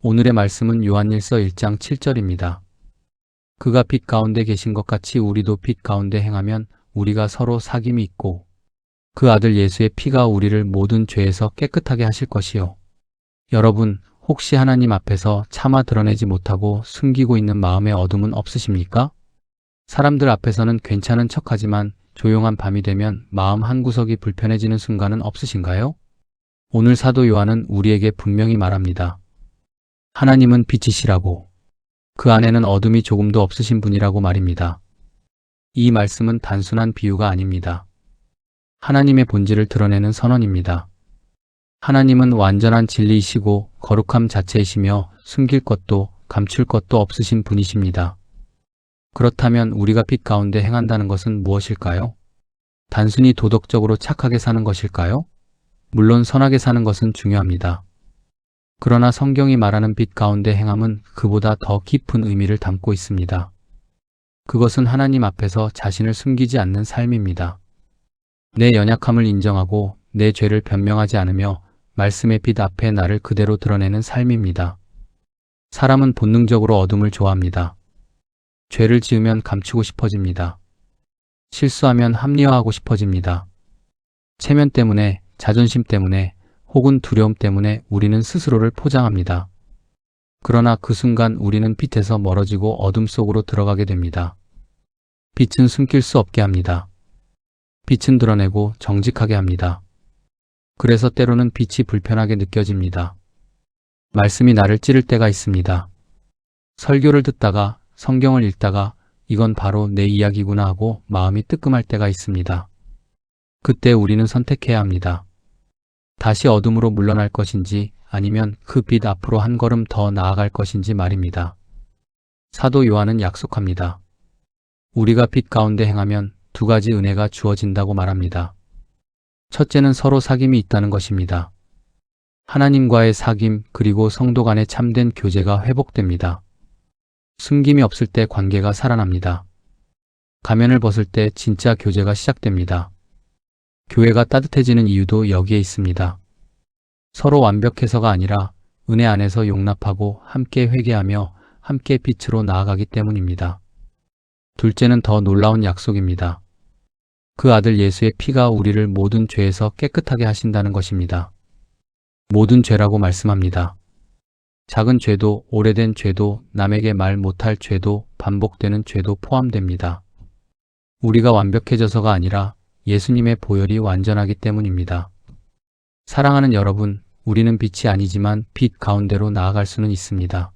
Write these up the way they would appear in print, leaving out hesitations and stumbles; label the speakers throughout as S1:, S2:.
S1: 오늘의 말씀은 요한일서 1장 7절입니다. 그가 빛 가운데 계신 것 같이 우리도 빛 가운데 행하면 우리가 서로 사귐이 있고 그 아들 예수의 피가 우리를 모든 죄에서 깨끗하게 하실 것이요. 여러분, 혹시 하나님 앞에서 차마 드러내지 못하고 숨기고 있는 마음의 어둠은 없으십니까? 사람들 앞에서는 괜찮은 척하지만 조용한 밤이 되면 마음 한구석이 불편해지는 순간은 없으신가요? 오늘 사도 요한은 우리에게 분명히 말합니다. 하나님은 빛이시라고, 그 안에는 어둠이 조금도 없으신 분이라고 말입니다. 이 말씀은 단순한 비유가 아닙니다. 하나님의 본질을 드러내는 선언입니다. 하나님은 완전한 진리이시고 거룩함 자체이시며 숨길 것도 감출 것도 없으신 분이십니다. 그렇다면 우리가 빛 가운데 행한다는 것은 무엇일까요? 단순히 도덕적으로 착하게 사는 것일까요? 물론 선하게 사는 것은 중요합니다. 그러나 성경이 말하는 빛 가운데 행함은 그보다 더 깊은 의미를 담고 있습니다. 그것은 하나님 앞에서 자신을 숨기지 않는 삶입니다. 내 연약함을 인정하고 내 죄를 변명하지 않으며 말씀의 빛 앞에 나를 그대로 드러내는 삶입니다. 사람은 본능적으로 어둠을 좋아합니다. 죄를 지으면 감추고 싶어집니다. 실수하면 합리화하고 싶어집니다. 체면 때문에, 자존심 때문에, 혹은 두려움 때문에 우리는 스스로를 포장합니다. 그러나 그 순간 우리는 빛에서 멀어지고 어둠 속으로 들어가게 됩니다. 빛은 숨길 수 없게 합니다. 빛은 드러내고 정직하게 합니다. 그래서 때로는 빛이 불편하게 느껴집니다. 말씀이 나를 찌를 때가 있습니다. 설교를 듣다가, 성경을 읽다가 이건 바로 내 이야기구나 하고 마음이 뜨끔할 때가 있습니다. 그때 우리는 선택해야 합니다. 다시 어둠으로 물러날 것인지 아니면 그 빛 앞으로 한 걸음 더 나아갈 것인지 말입니다. 사도 요한은 약속합니다. 우리가 빛 가운데 행하면 두 가지 은혜가 주어진다고 말합니다. 첫째는 서로 사귐이 있다는 것입니다. 하나님과의 사귐 그리고 성도 간의 참된 교제가 회복됩니다. 숨김이 없을 때 관계가 살아납니다. 가면을 벗을 때 진짜 교제가 시작됩니다. 교회가 따뜻해지는 이유도 여기에 있습니다. 서로 완벽해서가 아니라 은혜 안에서 용납하고 함께 회개하며 함께 빛으로 나아가기 때문입니다. 둘째는 더 놀라운 약속입니다. 그 아들 예수의 피가 우리를 모든 죄에서 깨끗하게 하신다는 것입니다. 모든 죄라고 말씀합니다. 작은 죄도, 오래된 죄도, 남에게 말 못할 죄도, 반복되는 죄도 포함됩니다. 우리가 완벽해져서가 아니라 예수님의 보혈이 완전하기 때문입니다. 사랑하는 여러분, 우리는 빛이 아니지만 빛 가운데로 나아갈 수는 있습니다.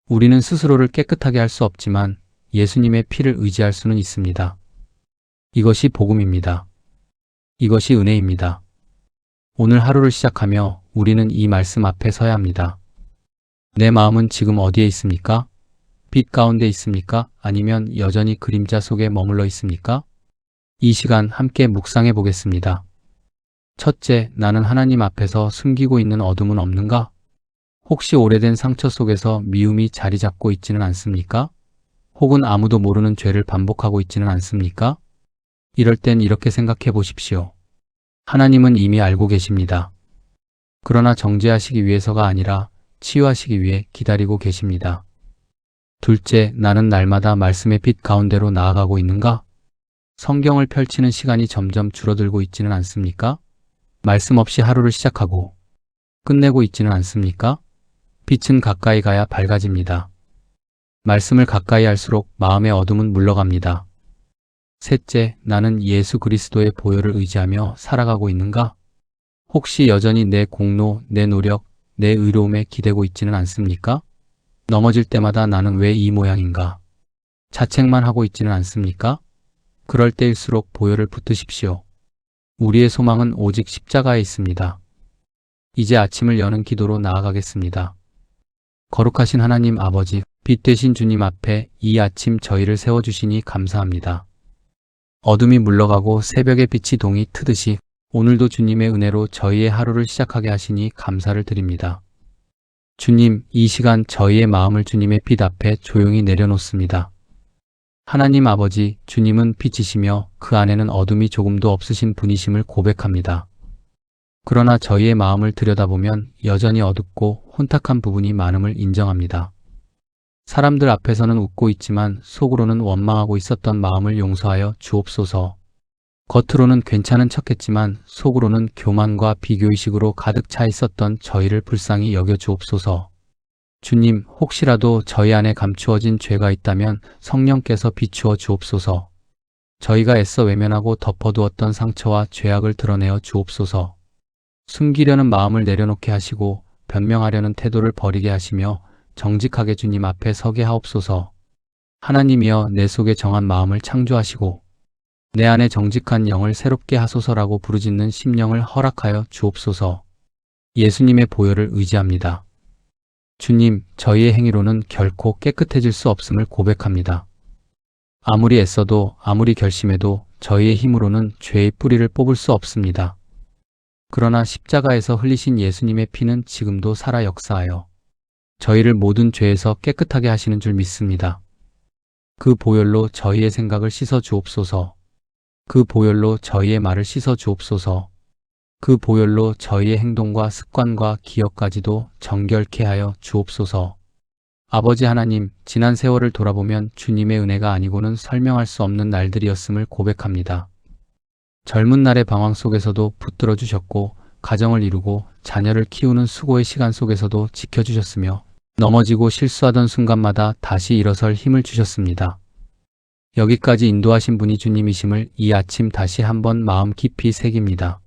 S1: 우리는 스스로를 깨끗하게 할 수 없지만 예수님의 피를 의지할 수는 있습니다. 이것이 복음입니다. 이것이 은혜입니다. 오늘 하루를 시작하며 우리는 이 말씀 앞에 서야 합니다. 내 마음은 지금 어디에 있습니까? 빛 가운데 있습니까? 아니면 여전히 그림자 속에 머물러 있습니까? 이 시간 함께 묵상해 보겠습니다. 첫째, 나는 하나님 앞에서 숨기고 있는 어둠은 없는가? 혹시 오래된 상처 속에서 미움이 자리 잡고 있지는 않습니까? 혹은 아무도 모르는 죄를 반복하고 있지는 않습니까? 이럴 땐 이렇게 생각해 보십시오. 하나님은 이미 알고 계십니다. 그러나 정죄하시기 위해서가 아니라 치유하시기 위해 기다리고 계십니다. 둘째, 나는 날마다 말씀의 빛 가운데로 나아가고 있는가? 성경을 펼치는 시간이 점점 줄어들고 있지는 않습니까? 말씀 없이 하루를 시작하고 끝내고 있지는 않습니까? 빛은 가까이 가야 밝아집니다. 말씀을 가까이 할수록 마음의 어둠은 물러갑니다. 셋째, 나는 예수 그리스도의 보혈을 의지하며 살아가고 있는가? 혹시 여전히 내 공로, 내 노력, 내 의로움에 기대고 있지는 않습니까? 넘어질 때마다 나는 왜 이 모양인가? 자책만 하고 있지는 않습니까? 그럴 때일수록 보혈을 붙드십시오. 우리의 소망은 오직 십자가에 있습니다. 이제 아침을 여는 기도로 나아가겠습니다. 거룩하신 하나님 아버지, 빛 되신 주님 앞에 이 아침 저희를 세워주시니 감사합니다. 어둠이 물러가고 새벽의 빛이 동이 트듯이 오늘도 주님의 은혜로 저희의 하루를 시작하게 하시니 감사를 드립니다. 주님, 이 시간 저희의 마음을 주님의 빛 앞에 조용히 내려놓습니다. 하나님 아버지, 주님은 빛이시며 그 안에는 어둠이 조금도 없으신 분이심을 고백합니다. 그러나 저희의 마음을 들여다보면 여전히 어둡고 혼탁한 부분이 많음을 인정합니다. 사람들 앞에서는 웃고 있지만 속으로는 원망하고 있었던 마음을 용서하여 주옵소서. 겉으로는 괜찮은 척했지만 속으로는 교만과 비교의식으로 가득 차 있었던 저희를 불쌍히 여겨 주옵소서. 주님, 혹시라도 저희 안에 감추어진 죄가 있다면 성령께서 비추어 주옵소서. 저희가 애써 외면하고 덮어두었던 상처와 죄악을 드러내어 주옵소서. 숨기려는 마음을 내려놓게 하시고 변명하려는 태도를 버리게 하시며 정직하게 주님 앞에 서게 하옵소서. 하나님이여, 내 속에 정한 마음을 창조하시고 내 안에 정직한 영을 새롭게 하소서라고 부르짖는 심령을 허락하여 주옵소서. 예수님의 보혈을 의지합니다. 주님, 저희의 행위로는 결코 깨끗해질 수 없음을 고백합니다. 아무리 애써도 아무리 결심해도 저희의 힘으로는 죄의 뿌리를 뽑을 수 없습니다. 그러나 십자가에서 흘리신 예수님의 피는 지금도 살아 역사하여 저희를 모든 죄에서 깨끗하게 하시는 줄 믿습니다. 그 보혈로 저희의 생각을 씻어 주옵소서. 그 보혈로 저희의 말을 씻어 주옵소서. 그 보혈로 저희의 행동과 습관과 기억까지도 정결케 하여 주옵소서. 아버지 하나님, 지난 세월을 돌아보면 주님의 은혜가 아니고는 설명할 수 없는 날들이었음을 고백합니다. 젊은 날의 방황 속에서도 붙들어 주셨고, 가정을 이루고 자녀를 키우는 수고의 시간 속에서도 지켜주셨으며, 넘어지고 실수하던 순간마다 다시 일어설 힘을 주셨습니다. 여기까지 인도하신 분이 주님이심을 이 아침 다시 한번 마음 깊이 새깁니다.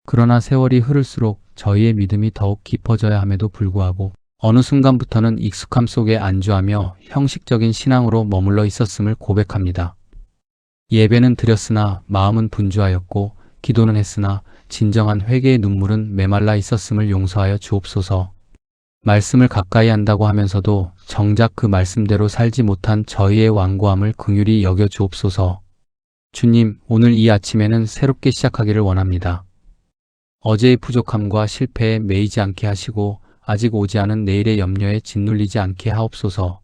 S1: 그러나 세월이 흐를수록 저희의 믿음이 더욱 깊어져야 함에도 불구하고 어느 순간부터는 익숙함 속에 안주하며 형식적인 신앙으로 머물러 있었음을 고백합니다. 예배는 드렸으나 마음은 분주하였고 기도는 했으나 진정한 회개의 눈물은 메말라 있었음을 용서하여 주옵소서. 말씀을 가까이 한다고 하면서도 정작 그 말씀대로 살지 못한 저희의 완고함을 긍휼히 여겨 주옵소서. 주님, 오늘 이 아침에는 새롭게 시작하기를 원합니다. 어제의 부족함과 실패에 매이지 않게 하시고 아직 오지 않은 내일의 염려에 짓눌리지 않게 하옵소서.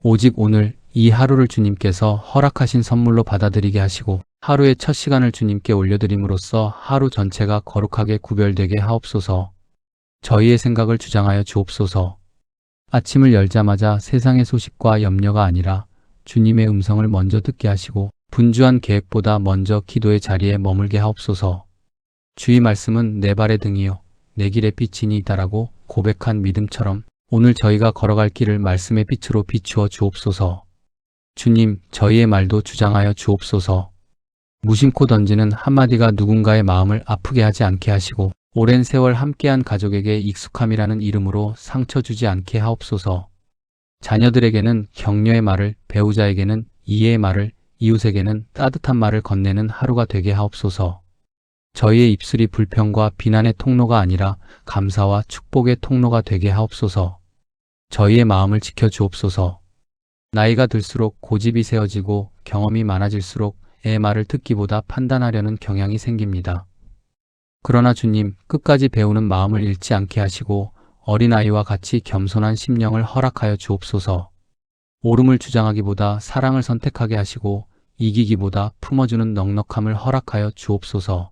S1: 오직 오늘 이 하루를 주님께서 허락하신 선물로 받아들이게 하시고 하루의 첫 시간을 주님께 올려드림으로써 하루 전체가 거룩하게 구별되게 하옵소서. 저희의 생각을 주장하여 주옵소서. 아침을 열자마자 세상의 소식과 염려가 아니라 주님의 음성을 먼저 듣게 하시고 분주한 계획보다 먼저 기도의 자리에 머물게 하옵소서. 주의 말씀은 내 발의 등이요 내 길의 빛이니이다라고 고백한 믿음처럼 오늘 저희가 걸어갈 길을 말씀의 빛으로 비추어 주옵소서. 주님, 저희의 말도 주장하여 주옵소서. 무심코 던지는 한마디가 누군가의 마음을 아프게 하지 않게 하시고 오랜 세월 함께한 가족에게 익숙함이라는 이름으로 상처 주지 않게 하옵소서. 자녀들에게는 격려의 말을, 배우자에게는 이해의 말을, 이웃에게는 따뜻한 말을 건네는 하루가 되게 하옵소서. 저희의 입술이 불평과 비난의 통로가 아니라 감사와 축복의 통로가 되게 하옵소서. 저희의 마음을 지켜주옵소서. 나이가 들수록 고집이 세어지고 경험이 많아질수록 애 말을 듣기보다 판단하려는 경향이 생깁니다. 그러나 주님, 끝까지 배우는 마음을 잃지 않게 하시고 어린아이와 같이 겸손한 심령을 허락하여 주옵소서. 옳음을 주장하기보다 사랑을 선택하게 하시고 이기기보다 품어주는 넉넉함을 허락하여 주옵소서.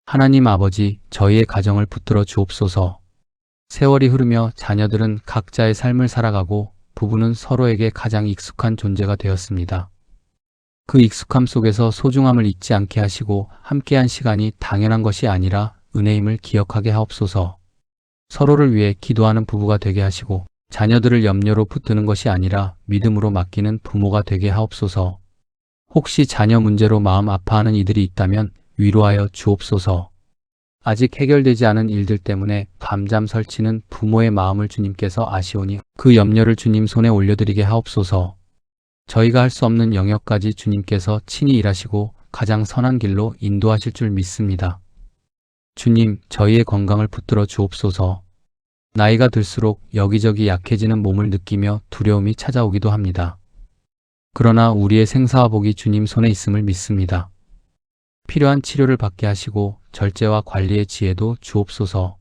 S1: 하나님 아버지, 저희의 가정을 붙들어 주옵소서. 세월이 흐르며 자녀들은 각자의 삶을 살아가고 부부는 서로에게 가장 익숙한 존재가 되었습니다. 그 익숙함 속에서 소중함을 잊지 않게 하시고 함께한 시간이 당연한 것이 아니라 은혜임을 기억하게 하옵소서. 서로를 위해 기도하는 부부가 되게 하시고 자녀들을 염려로 붙드는 것이 아니라 믿음으로 맡기는 부모가 되게 하옵소서. 혹시 자녀 문제로 마음 아파하는 이들이 있다면 위로하여 주옵소서. 아직 해결되지 않은 일들 때문에 밤잠 설치는 부모의 마음을 주님께서 아시오니 그 염려를 주님 손에 올려드리게 하옵소서. 저희가 할 수 없는 영역까지 주님께서 친히 일하시고 가장 선한 길로 인도하실 줄 믿습니다. 주님, 저희의 건강을 붙들어 주옵소서. 나이가 들수록 여기저기 약해지는 몸을 느끼며 두려움이 찾아오기도 합니다. 그러나 우리의 생사와 복이 주님 손에 있음을 믿습니다. 필요한 치료를 받게 하시고 절제와 관리의 지혜도 주옵소서.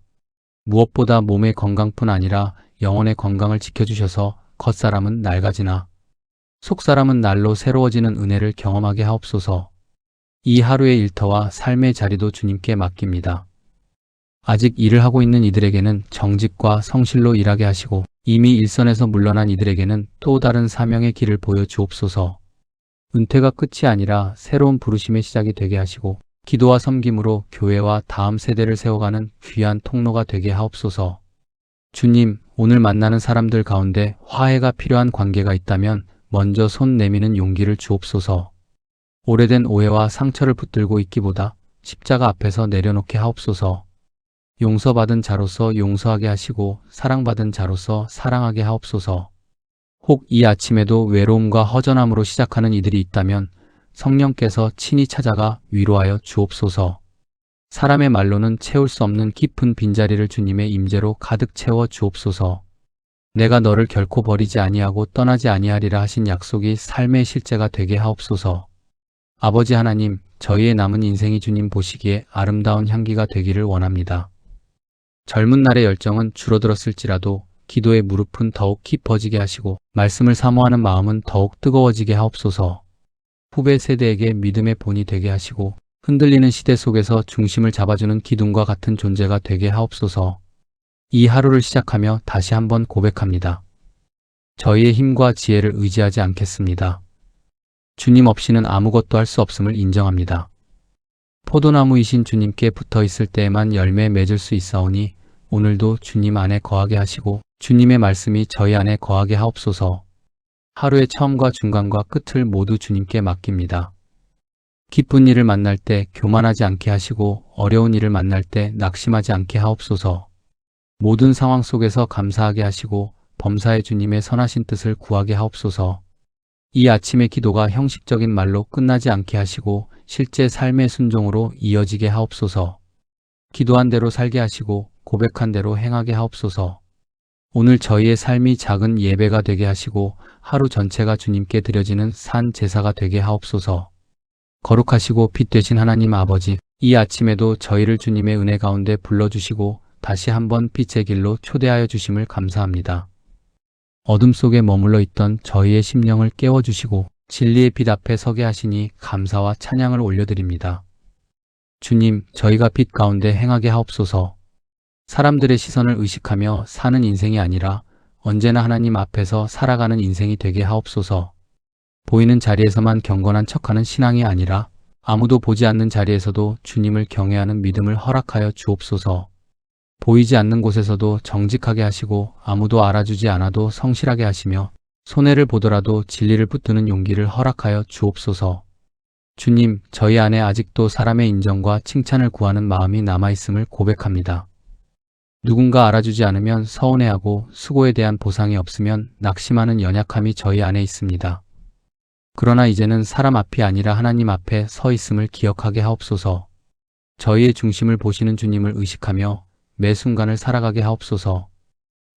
S1: 무엇보다 몸의 건강뿐 아니라 영혼의 건강을 지켜주셔서 겉사람은 낡아지나 속사람은 날로 새로워지는 은혜를 경험하게 하옵소서. 이 하루의 일터와 삶의 자리도 주님께 맡깁니다. 아직 일을 하고 있는 이들에게는 정직과 성실로 일하게 하시고 이미 일선에서 물러난 이들에게는 또 다른 사명의 길을 보여주옵소서. 은퇴가 끝이 아니라 새로운 부르심의 시작이 되게 하시고 기도와 섬김으로 교회와 다음 세대를 세워가는 귀한 통로가 되게 하옵소서. 주님, 오늘 만나는 사람들 가운데 화해가 필요한 관계가 있다면 먼저 손 내미는 용기를 주옵소서. 오래된 오해와 상처를 붙들고 있기보다 십자가 앞에서 내려놓게 하옵소서. 용서받은 자로서 용서하게 하시고 사랑받은 자로서 사랑하게 하옵소서. 혹 이 아침에도 외로움과 허전함으로 시작하는 이들이 있다면 성령께서 친히 찾아가 위로하여 주옵소서. 사람의 말로는 채울 수 없는 깊은 빈자리를 주님의 임재로 가득 채워 주옵소서. 내가 너를 결코 버리지 아니하고 떠나지 아니하리라 하신 약속이 삶의 실제가 되게 하옵소서. 아버지 하나님, 저희의 남은 인생이 주님 보시기에 아름다운 향기가 되기를 원합니다. 젊은 날의 열정은 줄어들었을지라도 기도의 무릎은 더욱 깊어지게 하시고 말씀을 사모하는 마음은 더욱 뜨거워지게 하옵소서. 후배 세대에게 믿음의 본이 되게 하시고 흔들리는 시대 속에서 중심을 잡아주는 기둥과 같은 존재가 되게 하옵소서. 이 하루를 시작하며 다시 한번 고백합니다. 저희의 힘과 지혜를 의지하지 않겠습니다. 주님 없이는 아무것도 할 수 없음을 인정합니다. 포도나무이신 주님께 붙어 있을 때에만 열매 맺을 수 있사오니 오늘도 주님 안에 거하게 하시고 주님의 말씀이 저희 안에 거하게 하옵소서. 하루의 처음과 중간과 끝을 모두 주님께 맡깁니다. 기쁜 일을 만날 때 교만하지 않게 하시고 어려운 일을 만날 때 낙심하지 않게 하옵소서. 모든 상황 속에서 감사하게 하시고 범사의 주님의 선하신 뜻을 구하게 하옵소서. 이 아침의 기도가 형식적인 말로 끝나지 않게 하시고 실제 삶의 순종으로 이어지게 하옵소서. 기도한 대로 살게 하시고 고백한 대로 행하게 하옵소서. 오늘 저희의 삶이 작은 예배가 되게 하시고 하루 전체가 주님께 드려지는 산 제사가 되게 하옵소서. 거룩하시고 빛 되신 하나님 아버지, 이 아침에도 저희를 주님의 은혜 가운데 불러주시고 다시 한번 빛의 길로 초대하여 주심을 감사합니다. 어둠 속에 머물러 있던 저희의 심령을 깨워주시고 진리의 빛 앞에 서게 하시니 감사와 찬양을 올려드립니다. 주님, 저희가 빛 가운데 행하게 하옵소서. 사람들의 시선을 의식하며 사는 인생이 아니라 언제나 하나님 앞에서 살아가는 인생이 되게 하옵소서. 보이는 자리에서만 경건한 척하는 신앙이 아니라 아무도 보지 않는 자리에서도 주님을 경외하는 믿음을 허락하여 주옵소서. 보이지 않는 곳에서도 정직하게 하시고 아무도 알아주지 않아도 성실하게 하시며 손해를 보더라도 진리를 붙드는 용기를 허락하여 주옵소서. 주님, 저희 안에 아직도 사람의 인정과 칭찬을 구하는 마음이 남아있음을 고백합니다. 누군가 알아주지 않으면 서운해하고 수고에 대한 보상이 없으면 낙심하는 연약함이 저희 안에 있습니다. 그러나 이제는 사람 앞이 아니라 하나님 앞에 서 있음을 기억하게 하옵소서. 저희의 중심을 보시는 주님을 의식하며 매 순간을 살아가게 하옵소서.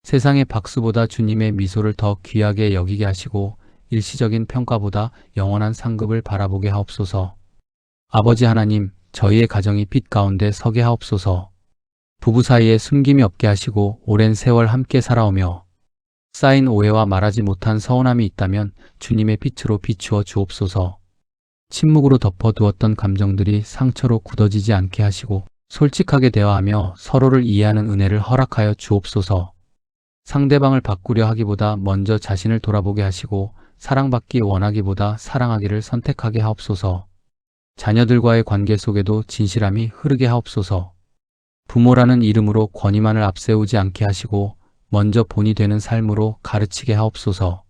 S1: 세상의 박수보다 주님의 미소를 더 귀하게 여기게 하시고 일시적인 평가보다 영원한 상급을 바라보게 하옵소서. 아버지 하나님, 저희의 가정이 빛 가운데 서게 하옵소서. 부부 사이에 숨김이 없게 하시고 오랜 세월 함께 살아오며 쌓인 오해와 말하지 못한 서운함이 있다면 주님의 빛으로 비추어 주옵소서. 침묵으로 덮어두었던 감정들이 상처로 굳어지지 않게 하시고 솔직하게 대화하며 서로를 이해하는 은혜를 허락하여 주옵소서. 상대방을 바꾸려 하기보다 먼저 자신을 돌아보게 하시고 사랑받기 원하기보다 사랑하기를 선택하게 하옵소서. 자녀들과의 관계 속에도 진실함이 흐르게 하옵소서. 부모라는 이름으로 권위만을 앞세우지 않게 하시고 먼저 본이 되는 삶으로 가르치게 하옵소서.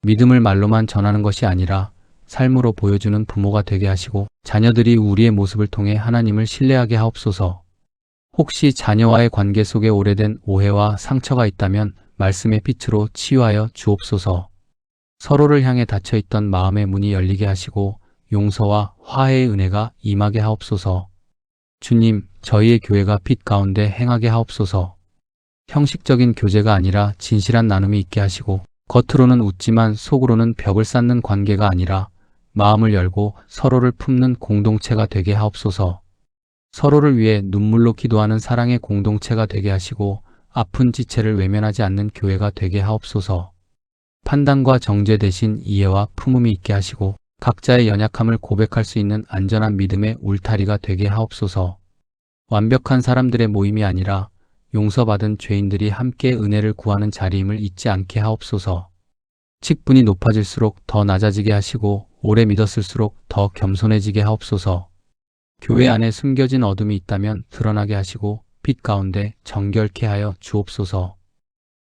S1: 믿음을 말로만 전하는 것이 아니라 삶으로 보여주는 부모가 되게 하시고 자녀들이 우리의 모습을 통해 하나님을 신뢰하게 하옵소서. 혹시 자녀와의 관계 속에 오래된 오해와 상처가 있다면 말씀의 빛으로 치유하여 주옵소서. 서로를 향해 닫혀있던 마음의 문이 열리게 하시고 용서와 화해의 은혜가 임하게 하옵소서. 주님, 저희의 교회가 빛 가운데 행하게 하옵소서. 형식적인 교제가 아니라 진실한 나눔이 있게 하시고 겉으로는 웃지만 속으로는 벽을 쌓는 관계가 아니라 마음을 열고 서로를 품는 공동체가 되게 하옵소서. 서로를 위해 눈물로 기도하는 사랑의 공동체가 되게 하시고 아픈 지체를 외면하지 않는 교회가 되게 하옵소서. 판단과 정죄 대신 이해와 품음이 있게 하시고 각자의 연약함을 고백할 수 있는 안전한 믿음의 울타리가 되게 하옵소서. 완벽한 사람들의 모임이 아니라 용서받은 죄인들이 함께 은혜를 구하는 자리임을 잊지 않게 하옵소서. 직분이 높아질수록 더 낮아지게 하시고 오래 믿었을수록 더 겸손해지게 하옵소서. 교회 안에 숨겨진 어둠이 있다면 드러나게 하시고 빛 가운데 정결케 하여 주옵소서.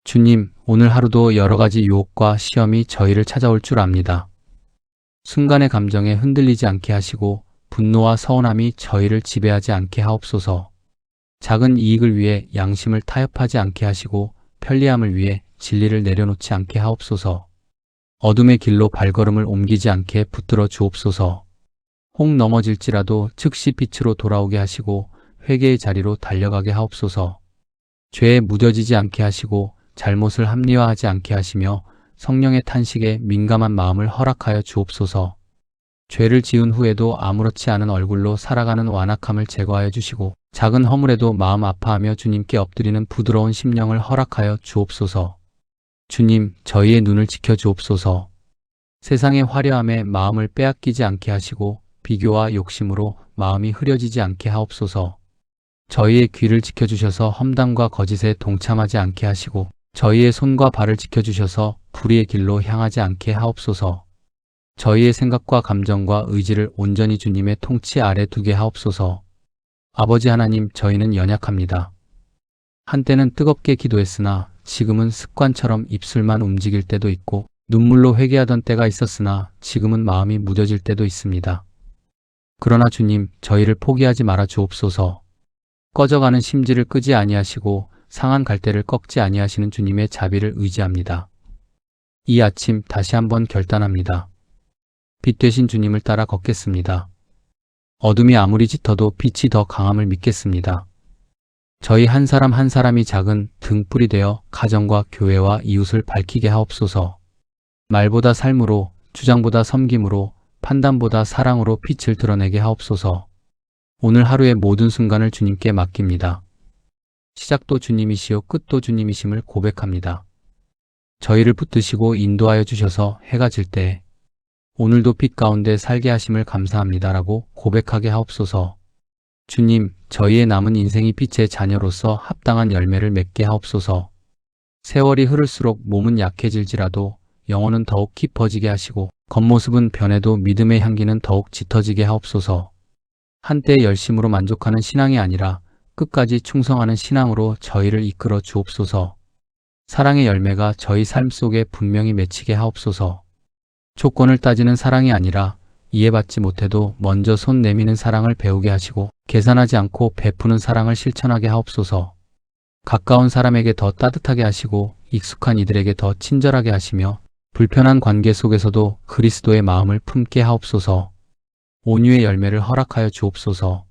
S1: 주님, 오늘 하루도 여러 가지 유혹과 시험이 저희를 찾아올 줄 압니다. 순간의 감정에 흔들리지 않게 하시고 분노와 서운함이 저희를 지배하지 않게 하옵소서. 작은 이익을 위해 양심을 타협하지 않게 하시고 편리함을 위해 진리를 내려놓지 않게 하옵소서. 어둠의 길로 발걸음을 옮기지 않게 붙들어 주옵소서. 혹 넘어질지라도 즉시 빛으로 돌아오게 하시고 회개의 자리로 달려가게 하옵소서. 죄에 무뎌지지 않게 하시고 잘못을 합리화하지 않게 하시며 성령의 탄식에 민감한 마음을 허락하여 주옵소서. 죄를 지은 후에도 아무렇지 않은 얼굴로 살아가는 완악함을 제거하여 주시고 작은 허물에도 마음 아파하며 주님께 엎드리는 부드러운 심령을 허락하여 주옵소서. 주님, 저희의 눈을 지켜 주옵소서. 세상의 화려함에 마음을 빼앗기지 않게 하시고 비교와 욕심으로 마음이 흐려지지 않게 하옵소서. 저희의 귀를 지켜주셔서 험담과 거짓에 동참하지 않게 하시고 저희의 손과 발을 지켜주셔서 불의의 길로 향하지 않게 하옵소서. 저희의 생각과 감정과 의지를 온전히 주님의 통치 아래 두게 하옵소서. 아버지 하나님, 저희는 연약합니다. 한때는 뜨겁게 기도했으나 지금은 습관처럼 입술만 움직일 때도 있고 눈물로 회개하던 때가 있었으나 지금은 마음이 무뎌질 때도 있습니다. 그러나 주님, 저희를 포기하지 말아 주옵소서. 꺼져가는 심지를 끄지 아니하시고 상한 갈대를 꺾지 아니하시는 주님의 자비를 의지합니다. 이 아침 다시 한번 결단합니다. 빛 되신 주님을 따라 걷겠습니다. 어둠이 아무리 짙어도 빛이 더 강함을 믿겠습니다. 저희 한 사람 한 사람이 작은 등불이 되어 가정과 교회와 이웃을 밝히게 하옵소서. 말보다 삶으로, 주장보다 섬김으로, 판단보다 사랑으로 빛을 드러내게 하옵소서. 오늘 하루의 모든 순간을 주님께 맡깁니다. 시작도 주님이시요 끝도 주님이심을 고백합니다. 저희를 붙드시고 인도하여 주셔서 해가 질 때 오늘도 빛 가운데 살게 하심을 감사합니다라고 고백하게 하옵소서. 주님, 저희의 남은 인생이 빛의 자녀로서 합당한 열매를 맺게 하옵소서. 세월이 흐를수록 몸은 약해질지라도 영혼은 더욱 깊어지게 하시고 겉모습은 변해도 믿음의 향기는 더욱 짙어지게 하옵소서. 한때의 열심으로 만족하는 신앙이 아니라 끝까지 충성하는 신앙으로 저희를 이끌어 주옵소서. 사랑의 열매가 저희 삶 속에 분명히 맺히게 하옵소서. 조건을 따지는 사랑이 아니라 이해받지 못해도 먼저 손 내미는 사랑을 배우게 하시고 계산하지 않고 베푸는 사랑을 실천하게 하옵소서. 가까운 사람에게 더 따뜻하게 하시고 익숙한 이들에게 더 친절하게 하시며 불편한 관계 속에서도 그리스도의 마음을 품게 하옵소서. 온유의 열매를 허락하여 주옵소서.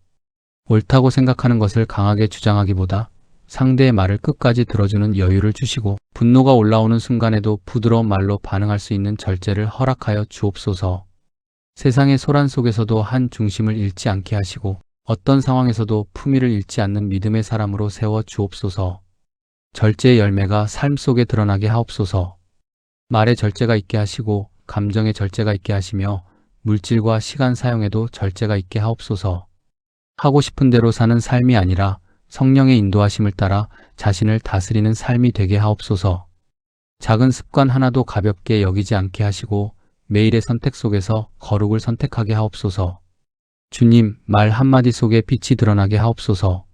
S1: 옳다고 생각하는 것을 강하게 주장하기보다 상대의 말을 끝까지 들어주는 여유를 주시고 분노가 올라오는 순간에도 부드러운 말로 반응할 수 있는 절제를 허락하여 주옵소서. 세상의 소란 속에서도 한 중심을 잃지 않게 하시고 어떤 상황에서도 품위를 잃지 않는 믿음의 사람으로 세워 주옵소서. 절제의 열매가 삶 속에 드러나게 하옵소서. 말에 절제가 있게 하시고 감정에 절제가 있게 하시며 물질과 시간 사용에도 절제가 있게 하옵소서. 하고 싶은 대로 사는 삶이 아니라 성령의 인도하심을 따라 자신을 다스리는 삶이 되게 하옵소서. 작은 습관 하나도 가볍게 여기지 않게 하시고 매일의 선택 속에서 거룩을 선택하게 하옵소서. 주님, 말 한마디 속에 빛이 드러나게 하옵소서.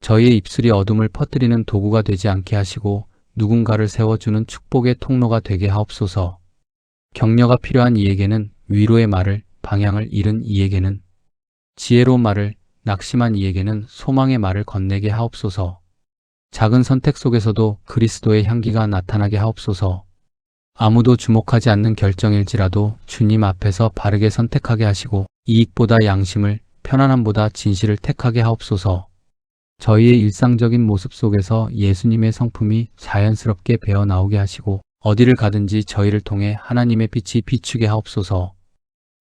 S1: 저희의 입술이 어둠을 퍼뜨리는 도구가 되지 않게 하시고 누군가를 세워주는 축복의 통로가 되게 하옵소서. 격려가 필요한 이에게는 위로의 말을, 방향을 잃은 이에게는 지혜로운 말을, 낙심한 이에게는 소망의 말을 건네게 하옵소서. 작은 선택 속에서도 그리스도의 향기가 나타나게 하옵소서. 아무도 주목하지 않는 결정일지라도 주님 앞에서 바르게 선택하게 하시고 이익보다 양심을, 편안함보다 진실을 택하게 하옵소서. 저희의 일상적인 모습 속에서 예수님의 성품이 자연스럽게 배어 나오게 하시고 어디를 가든지 저희를 통해 하나님의 빛이 비추게 하옵소서.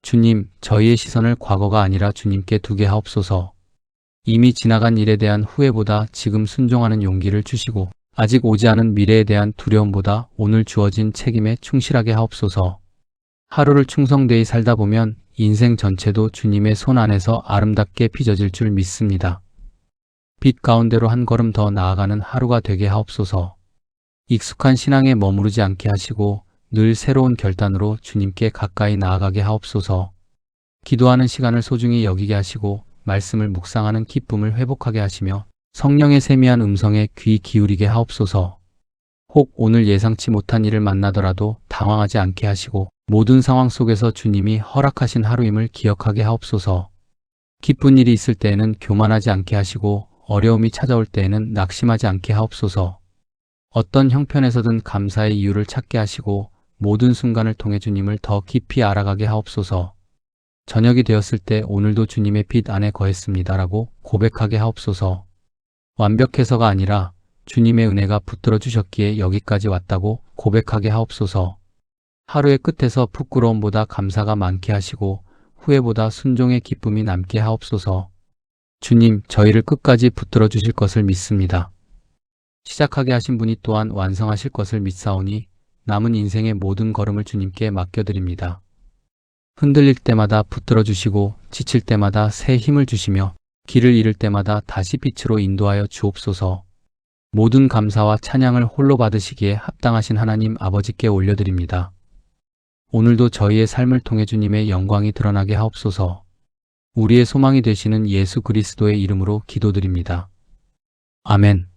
S1: 주님, 저희의 시선을 과거가 아니라 주님께 두게 하옵소서. 이미 지나간 일에 대한 후회보다 지금 순종하는 용기를 주시고 아직 오지 않은 미래에 대한 두려움보다 오늘 주어진 책임에 충실하게 하옵소서. 하루를 충성되이 살다 보면 인생 전체도 주님의 손 안에서 아름답게 빚어질 줄 믿습니다. 빛 가운데로 한 걸음 더 나아가는 하루가 되게 하옵소서. 익숙한 신앙에 머무르지 않게 하시고 늘 새로운 결단으로 주님께 가까이 나아가게 하옵소서. 기도하는 시간을 소중히 여기게 하시고 말씀을 묵상하는 기쁨을 회복하게 하시며 성령의 세미한 음성에 귀 기울이게 하옵소서. 혹 오늘 예상치 못한 일을 만나더라도 당황하지 않게 하시고 모든 상황 속에서 주님이 허락하신 하루임을 기억하게 하옵소서. 기쁜 일이 있을 때에는 교만하지 않게 하시고 어려움이 찾아올 때에는 낙심하지 않게 하옵소서. 어떤 형편에서든 감사의 이유를 찾게 하시고 모든 순간을 통해 주님을 더 깊이 알아가게 하옵소서. 저녁이 되었을 때 오늘도 주님의 빛 안에 거했습니다라고 고백하게 하옵소서. 완벽해서가 아니라 주님의 은혜가 붙들어 주셨기에 여기까지 왔다고 고백하게 하옵소서. 하루의 끝에서 부끄러움보다 감사가 많게 하시고 후회보다 순종의 기쁨이 남게 하옵소서. 주님, 저희를 끝까지 붙들어 주실 것을 믿습니다. 시작하게 하신 분이 또한 완성하실 것을 믿사오니 남은 인생의 모든 걸음을 주님께 맡겨드립니다. 흔들릴 때마다 붙들어 주시고 지칠 때마다 새 힘을 주시며 길을 잃을 때마다 다시 빛으로 인도하여 주옵소서. 모든 감사와 찬양을 홀로 받으시기에 합당하신 하나님 아버지께 올려드립니다. 오늘도 저희의 삶을 통해 주님의 영광이 드러나게 하옵소서. 우리의 소망이 되시는 예수 그리스도의 이름으로 기도드립니다. 아멘.